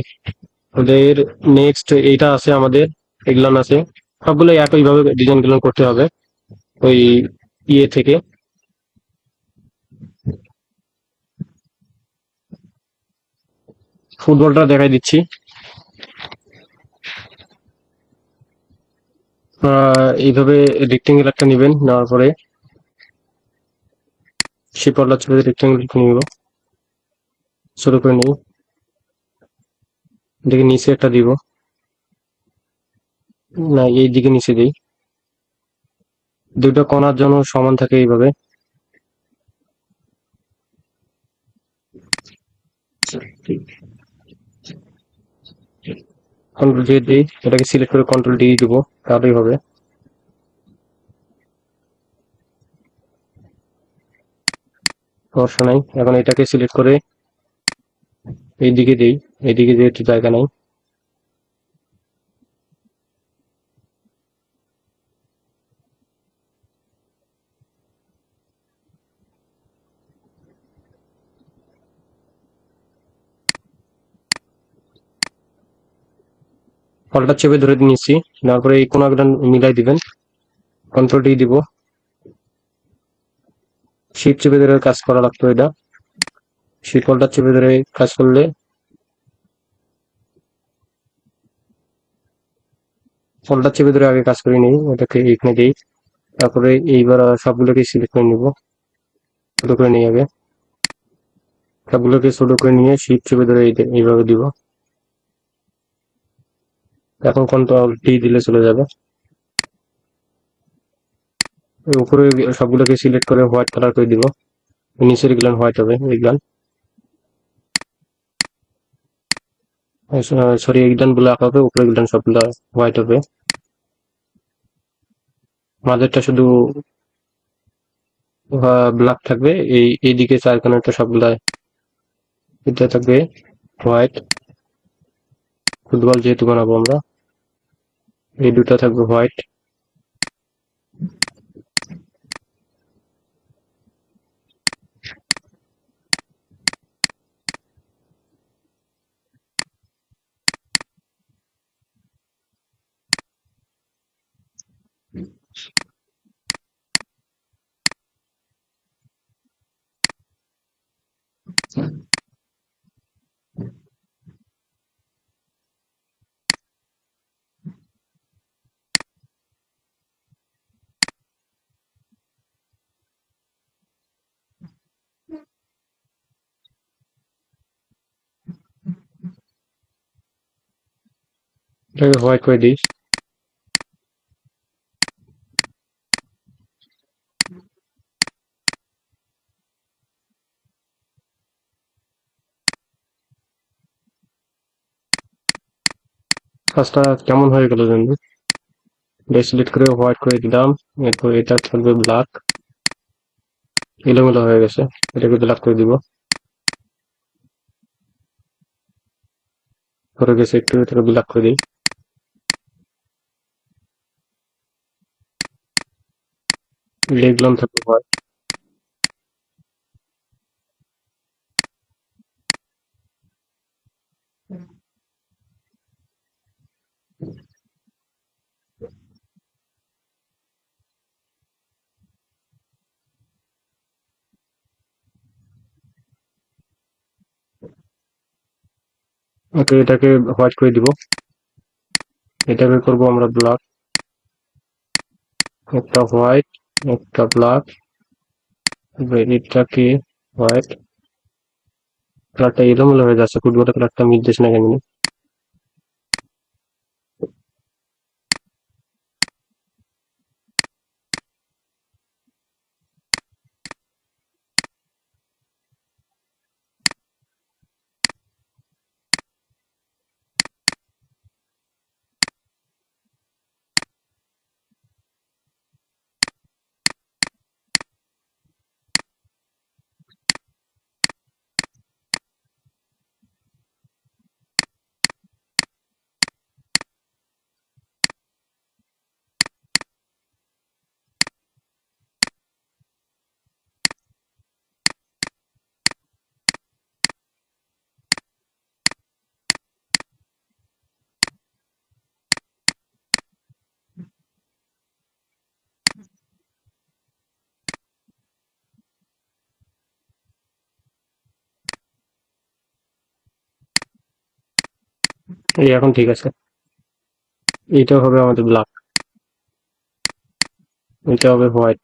ওদের নেক্সট এইটা আছে আমাদের, এগুলান আছে, সবগুলো একইভাবে ডিজাইন গুলো করতে হবে। ওই ইয়ে থেকে ফুটবলটা দেখাই দিচ্ছি। এইভাবে রেক্টেঙ্গেল একটা নেবেন, নেওয়ার পরে শিপলটা ছেড়ে রেক্টেঙ্গেল নিব, ছোট করে নিই, দেখে নিচে একটা দিব, না এই দিকে নিচে দিই, দুটো কোণার জন্য সমান থাকে এইভাবে। কন্ট্রোল দিয়ে দিই, এটাকে সিলেক্ট করে কন্ট্রোল ডি দিব, তাহলেই হবে। সমস্যা নাই। এখন এটাকে সিলেক্ট করে এইদিকে দিই, এইদিকে যেহেতু জায়গা নাই, ফলটা চেপে ধরে নিচ্ছি, নেওয়ার পরে এই কোণাগুলো মিলাই দিবেন, কন্ট্রোল ডি দিব, শিপ চেপে ধরে কাজ করা লাগতো। এটা শিপ ফলটা চেপে ধরে কাজ করলে, ফলটা চেপে ধরে আগে কাজ করে নিই, এটাকে এখানে দিই, তারপরে এইবার সবগুলোকে সিলেক্ট করে নিব, ছোট করে নিই আগে, সবগুলোকে ছোট করে নিয়ে শিপ চেপে ধরে এইভাবে দিব। এখন কন্ট্রোল ডি দিলে চলে যাবে। উপরে সবগুলোকে সিলেক্ট করে হোয়াইট কালার করে দিব, নিচের গুলান হোয়াইট হবে, এইগুলান সরি এইগুলান ব্ল্যাক হবে, উপরে গুলান সবগুলা হোয়াইট হবে, মাঝেরটা শুধু ব্ল্যাক থাকবে, এইদিকে চার কোণাটা সবগুলা এটা থাকবে হোয়াইট। ফুটবল যেহেতু বানাবো আমরা, এই দুটা থাকবে হোয়াইট। এটাকে হোয়াইট করে দিই। কাজটা কেমন হয়ে গেল জানি, সিলেক্ট করে হোয়াইট করে দিলাম, এরপর এটা থাকবে ব্ল্যাক, এলোমেলো হয়ে গেছে, এটাকে ব্ল্যাক করে দিব, করে গেছে একটু, এটাকে ব্ল্যাক করে দিই। লেগুলাম থাকবে হোয়াইট। ওকে, এটাকে হোয়াইট করে দিব, এটাকে করবো আমরা ব্ল্যাক, একটা হোয়াইট, একটা ব্ল্যাক, এটাকে হোয়াইট। কালারটা এলোমেলো হয়ে যাচ্ছে, ফুটবলের কালারটা মিলতেছে না কেন। এই এখন ঠিক আছে। এইটা হবে আমাদের ব্ল্যাক, এটা হবে হোয়াইট।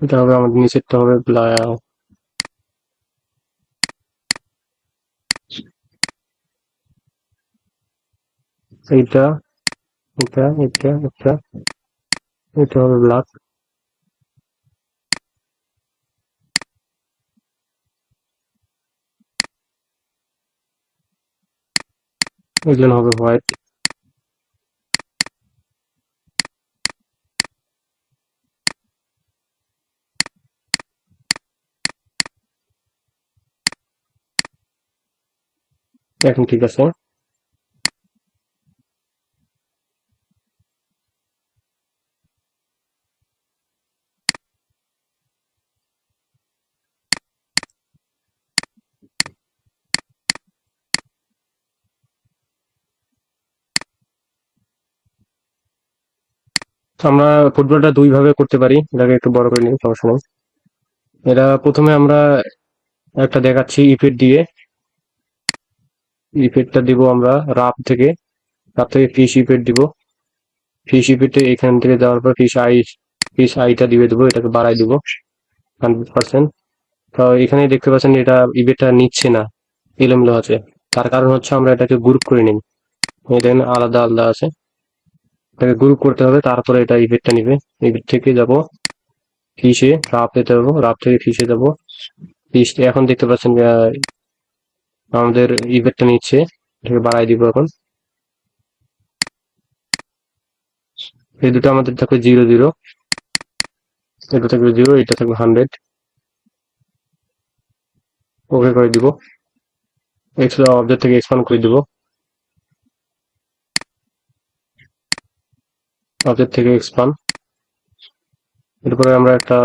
এটা হবে আমাদের নিচেরটা হবে ব্ল্যাক। এইটা, এটা, এটা, এটা, এটা হবে ব্ল্যাক। এগুলো হবে হোয়াইট। এখন ঠিক আছে। তো আমরা ফুটবলটা দুই ভাবে করতে পারি, এটাকে একটু বড় করে নিই, সমস্যা নেই। এটা প্রথমে আমরা একটা দেখাচ্ছি ইফেক্ট দিয়ে। ইফেক্টটা দিব আমরা রাপ থেকে ফিশ ইফেক্ট দিব। ফিশ ইফেক্টে এখান থেকে দেওয়ার পর ফিশ আইটা দিয়ে দেবো, এটাকে বাড়াই দিব 100%। তো এখানে দেখতে পাচ্ছেন এটা ইফেক্টটা নিচ্ছে না, এলোমেলো আছে। তার কারণ হচ্ছে আমরা এটাকে গ্রুপ করে নিই, দেখেন আলাদা আলাদা আছে, এটাকে গ্রুপ করতে হবে, তারপরে এটা ইফেক্টটা নিবে। ইফেক্ট থেকে যাব ফিশে, রাপ যেতে যাবো, রাপ থেকে ফিশে যাব। ফিশ এখন দেখতে পাচ্ছেন আমাদের ইফেক্টটা নিচ্ছে, এটাকে বাড়াই দিব এখন। এই দুটো আমাদের থাকবে 0 0, এটা থাকবে 0, এটা থাকবে 100। ওকে করে দিব। এক্সট্রা অবজেক্ট থেকে এক্সপান্ড করে দিব, অবজেক্ট থেকে এক্সপান্ড। এরপরে আমরা একটা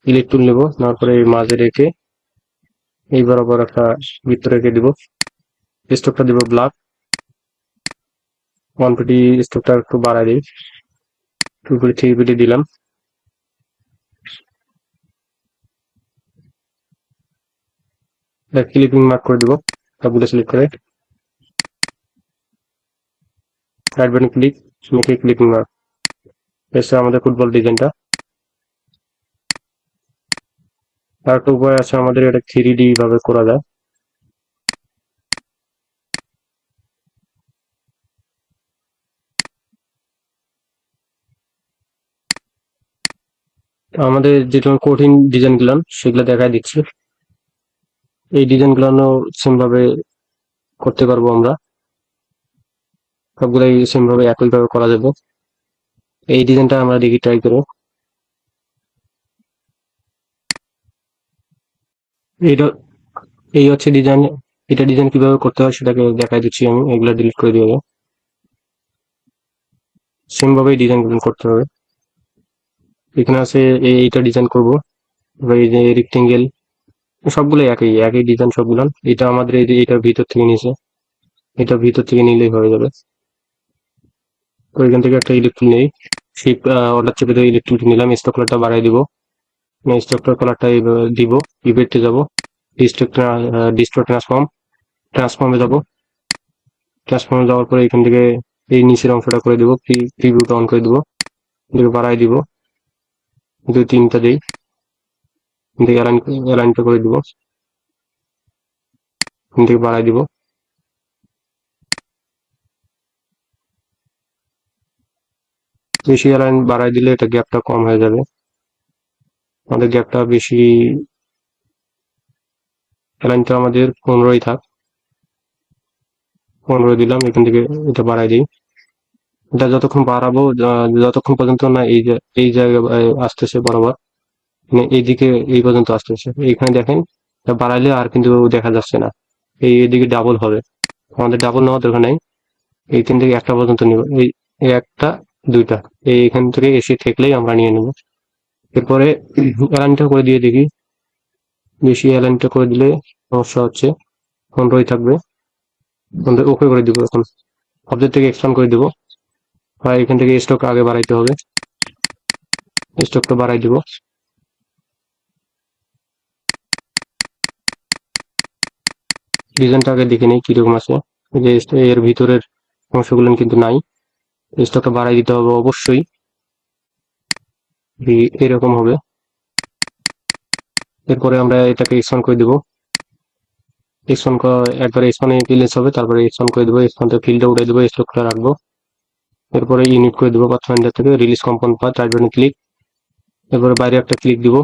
ইলেকট্রন টুল নেব, তারপরে এই মাঝে রেখে এই বরাবর একটা বৃত্ত রেখে দিব। স্ট্রোকটা দিব ব্ল্যাক, 1 পিটি স্ট্রোকটা একটু বাড়াই দিই, 2 পিটি 3 পিটি দিলাম। ক্লিপিং মার্ক করে দিব, সবগুলো সিলেক্ট করে right button click, make clipping mark. এসে আমাদের ফুটবল ডিজাইনটা। আর একটা উপায় আছে আমাদের, এটা 3D ভাবে করা যায়। আমাদের যেটা কঠিন ডিজাইন গুলো সেগুলো দেখাই দিচ্ছি। এই ডিজাইন গুলো সেম ভাবে করতে পারবো আমরা, সবগুলাই সেম ভাবে একই ভাবে করা যাবে। এই ডিজাইনটা আমরা দেখি ট্রাই করবো। এইটা, এই হচ্ছে ডিজাইন। এটা ডিজাইন কিভাবে করতে হয় সেটাকে দেখাই দিচ্ছি আমি, এগুলা ডিলিট করে দিয়ে সেম ভাবে ডিজাইন করতে হবে। এখানে আছে এইটা ডিজাইন করবো, এই যে রেক্টেঙ্গেল, সবগুলো একই একই ডিজাইন সবগুলো। এটা আমাদের এটার ভিতর থেকে নিয়েছে, এটা ভিতর থেকে নিলেই হয়ে যাবে। তো এখান থেকে একটা ইলেকট্রিক নেই, সেই অর্ডার চেপে দিয়ে ইলেকট্রিক নিলাম, স্টক কালারটা বাড়াই দিব। স্ট্রাকচার কালারটা দিব, ইফেক্টে যাব, ডিস্ট্রোক ট্রান্সফর্মে যাব। ট্রান্সফর্মে যাওয়ার পরে এখান থেকে এই নিচের অংশটা করে দিব, প্রিভিউটা অন করে দিব, এটাকে বাড়াই দিব, 2 3টা দিই, অ্যালাইনটা করে দিব, এখান থেকে বাড়াই দিব। বেশি অ্যালাইন বাড়াই দিলে এটা গ্যাপটা কম হয়ে যাবে, আমাদের গ্যাপটা বেশি, অ্যালাইনটা আমাদের 15ই থাক, 15 দিলাম। এখান থেকে এটা বাড়াই দিই। এটা যতক্ষণ বাড়াবো, যতক্ষণ পর্যন্ত না এই জায়গায় আসতেছে বরাবর, মানে এইদিকে এই পর্যন্ত আসতেছে। এইখানে দেখেন বাড়াইলে আর কিন্তু দেখা যাচ্ছে না, এইদিকে ডাবল হবে। আমাদের ডাবল নেওয়ার দরকার নাই, এইখান থেকে একটা পর্যন্ত নিব, এই একটা 2টা এইখান থেকে এসে থাকলেই আমরা নিয়ে নেব। এরপরে অ্যালাইনটা করে দিয়ে দেখি, বেশি অ্যালাইনটা করে দিলে সমস্যা হচ্ছে, 15ই থাকবে। ওকে করে দিব। এখন অবজেক্ট থেকে এক্সপান্ড করে দিব, আর এখান থেকে স্টক আগে বাড়াইতে হবে, স্টকটা বাড়াই দিব। ডিজাইনটা আগে দেখে নেই কিরকম আছে। যে এর ভিতরের অংশগুলো কিন্তু নাই, স্টকটা বাড়াই দিতে হবে অবশ্যই। এরকম হবে। এরপরে আমরা এটাকে এক্সপান্ড করে দিব। এক্সপান্ড একবারে এক্সপান্ডে প্লেস হবে, তারপরে এক্সপান্ড করে দেবো, এক্সপান্ডে ফিল্ডে উঠে দেবো, স্টকটা রাখবো। এরপরে ইউনিট করে দেবো পাথফাইন্ডার থেকে, রিলিজ কম্পাউন্ড পাথ, রাইট বাটনে ক্লিক। এরপরে বাইরে একটা ক্লিক দিব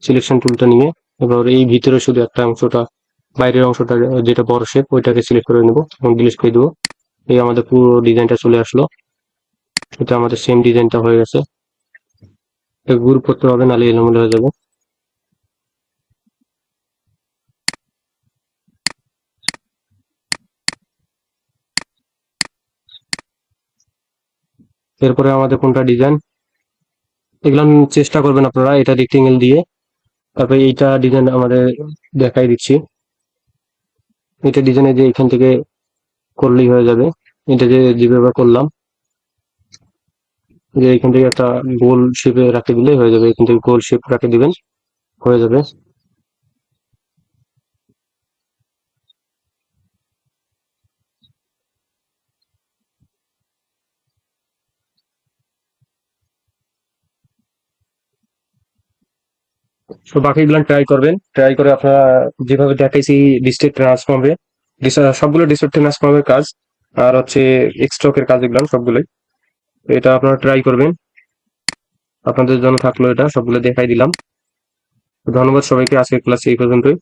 সিলেকশন টুলটা নিয়ে। এবার এই ভিতরে শুধু একটা অংশটা, বাইরের অংশটা যেটা বড় শেপ ওইটাকে সিলেক্ট করে নেবো এবং ডিলিট করে দেবো। এই আমাদের পুরো ডিজাইনটা চলে আসলো। এটা আমাদের সেম ডিজাইনটা হয়ে গেছে। গ্রুপ করতে হবে, নাহলে এলোমেলো হয়ে যাবে। এরপরে আমাদের কোনটা ডিজাইন, এগুলো চেষ্টা করবেন আপনারা এটা রেক্টেঙ্গেল দিয়ে। তারপরে এইটা ডিজাইন আমাদের দেখাই দিচ্ছি। এটা ডিজাইনে যে এখান থেকে করলেই হয়ে যাবে। এটা যেভাবে করলাম, যে এখান থেকে একটা গোল শেপে রাখে দিলেই হয়ে যাবে। এখান থেকে গোল শেপ রাখে দিবেন, হয়ে যাবে। তো বাকিগুলো ট্রাই করবেন, ট্রাই করে আপনারা যেভাবে দেখাইছি ডিস্ট্রিক্ট ট্রান্সফর্মে, সবগুলো ডিস্ট্রিক্ট ট্রান্সফর্মের কাজ আর হচ্ছে এক্সট্রকের কাজ, এগুলো সবগুলোই। এটা আপনারা ট্রাই করবেন, আপনাদের জন্য থাকলো এটা, সবগুলো দেখাই দিলাম। ধন্যবাদ সবাইকে, আজকের ক্লাস এই পর্যন্তই।